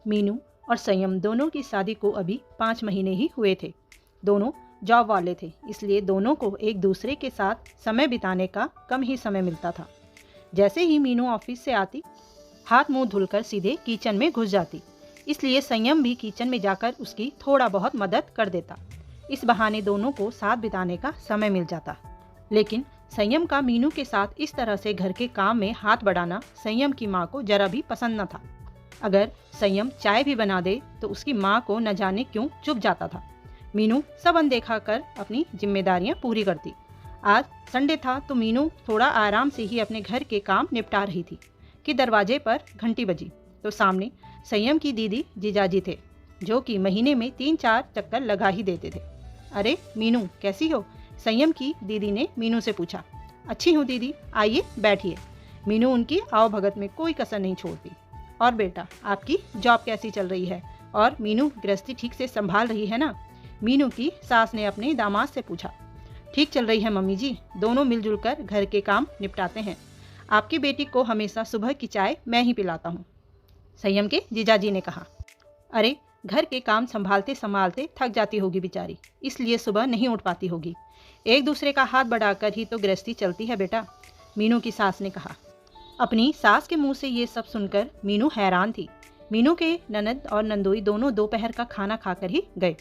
मीनू और संयम दोनों की शादी को अभी 5 महीने ही हुए थे। दोनों जॉब वाले थे, इसलिए दोनों को एक दूसरे के साथ समय बिताने का कम ही समय मिलता था। जैसे ही मीनू ऑफिस से आती, हाथ मुंह धुलकर सीधे किचन में घुस जाती, इसलिए संयम भी किचन में जाकर उसकी थोड़ा बहुत मदद कर देता। इस बहाने दोनों को साथ बिताने का समय मिल जाता। लेकिन संयम का मीनू के साथ इस तरह से घर के काम में हाथ बढ़ाना संयम की माँ को जरा भी पसंद न था। अगर संयम चाय भी बना दे तो उसकी माँ को न जाने क्यों चुप जाता था। मीनू सब अनदेखा कर अपनी जिम्मेदारियां पूरी करती। आज संडे था तो मीनू थोड़ा आराम से ही अपने घर के काम निपटा रही थी कि दरवाजे पर घंटी बजी तो सामने संयम की दीदी जीजाजी थे, जो कि महीने में 3-4 चक्कर लगा ही देते थे। अरे मीनू, कैसी हो? संयम की दीदी ने मीनू से पूछा। अच्छी हूँ दीदी, आइए बैठिए। मीनू उनकी आवभगत में कोई कसर नहीं छोड़ती। और बेटा, आपकी जॉब कैसी चल रही है? और मीनू गृहस्थी ठीक से संभाल रही है ना? मीनू की सास ने अपने दामाद से पूछा। ठीक चल रही है मम्मी जी, दोनों मिलजुल कर घर के काम निपटाते हैं। आपकी बेटी को हमेशा सुबह की चाय मैं ही पिलाता हूँ, संयम के जीजाजी ने कहा। अरे, घर के काम संभालते संभालते थक जाती होगी बेचारी, इसलिए सुबह नहीं उठ पाती होगी। एक दूसरे का हाथ बढ़ाकर ही तो गृहस्थी चलती है बेटा, मीनू की सास ने कहा। अपनी सास के मुंह से ये सब सुनकर मीनू हैरान थी। मीनू के ननद और नंदोई दोनों दोपहर का खाना खाकर ही गए।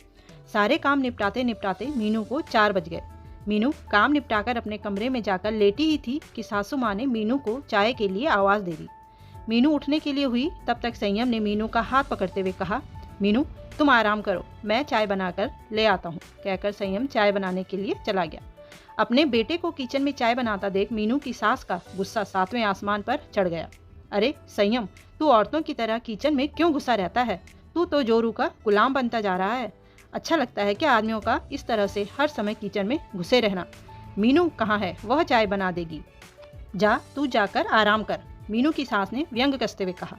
सारे काम निपटाते निपटाते मीनू को 4 बज गए। मीनू काम निपटाकर अपने कमरे में जाकर लेटी ही थी कि सासू माँ ने मीनू को चाय के लिए आवाज़ दे दी। मीनू उठने के लिए हुई, तब तक संयम ने मीनू का हाथ पकड़ते हुए कहा, मीनू तुम आराम करो, मैं चाय बनाकर ले आता हूँ। कहकर संयम चाय बनाने के लिए चला गया। अपने बेटे को किचन में चाय बनाता देख मीनू की सास का गुस्सा 7वें आसमान पर चढ़ गया। अरे संयम, तू औरतों की तरह किचन में क्यों घुसा रहता है? तू तो जोरू का गुलाम बनता जा रहा है। अच्छा लगता है क्या आदमियों का इस तरह से हर समय किचन में घुसे रहना? मीनू कहाँ है? वह चाय बना देगी। जा, तू जाकर आराम कर, मीनू की सास ने व्यंग कसते हुए कहा।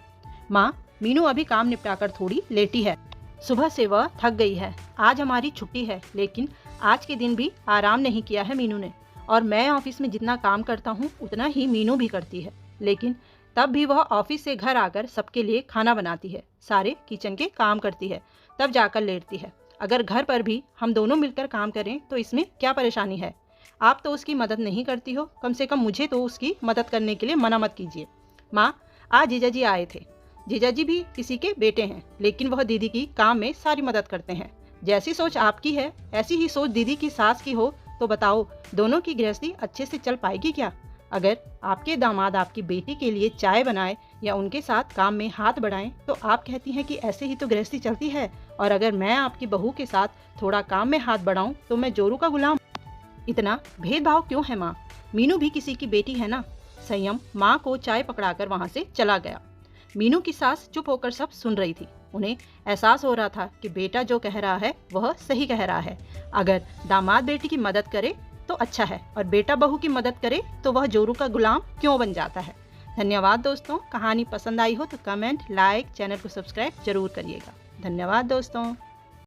माँ, मीनू अभी काम निपटाकर थोड़ी लेटी है। सुबह से वह थक गई है। आज हमारी छुट्टी है, लेकिन आज के दिन भी आराम नहीं किया है मीनू ने। और मैं ऑफिस में जितना काम करता हूँ उतना ही मीनू भी करती है, लेकिन तब भी वह ऑफिस से घर आकर सबके लिए खाना बनाती है, सारे किचन के काम करती है, तब जाकर लेटती है। अगर घर पर भी हम दोनों मिलकर काम करें तो इसमें क्या परेशानी है? आप तो उसकी मदद नहीं करती हो, कम से कम मुझे तो उसकी मदद करने के लिए मना मत कीजिए। माँ, आज जीजाजी आए थे। जीजाजी भी किसी के बेटे हैं, लेकिन वह दीदी की काम में सारी मदद करते हैं। जैसी सोच आपकी है, ऐसी ही सोच दीदी की सास की हो तो बताओ, दोनों की गृहस्थी अच्छे से चल पाएगी क्या? अगर आपके दामाद आपकी बेटी के लिए चाय बनाए या उनके साथ काम में हाथ बढ़ाएं तो आप कहती हैं कि ऐसे ही तो गृहस्थी चलती है। और अगर मैं आपकी बहू के साथ थोड़ा काम में हाथ बढ़ाऊं तो मैं जोरू का गुलाम? इतना भेदभाव क्यों है माँ? मीनू भी किसी की बेटी है ना? संयम माँ को चाय पकड़ाकर वहाँ से चला गया। मीनू की सास चुप होकर सब सुन रही थी। उन्हें एहसास हो रहा था कि बेटा जो कह रहा है वह सही कह रहा है। अगर दामाद बेटी की मदद करे तो अच्छा है, और बेटा बहू की मदद करे तो वह जोरू का गुलाम क्यों बन जाता है। धन्यवाद दोस्तों। कहानी पसंद आई हो तो कमेंट, लाइक, चैनल को सब्सक्राइब जरूर करिएगा। धन्यवाद दोस्तों।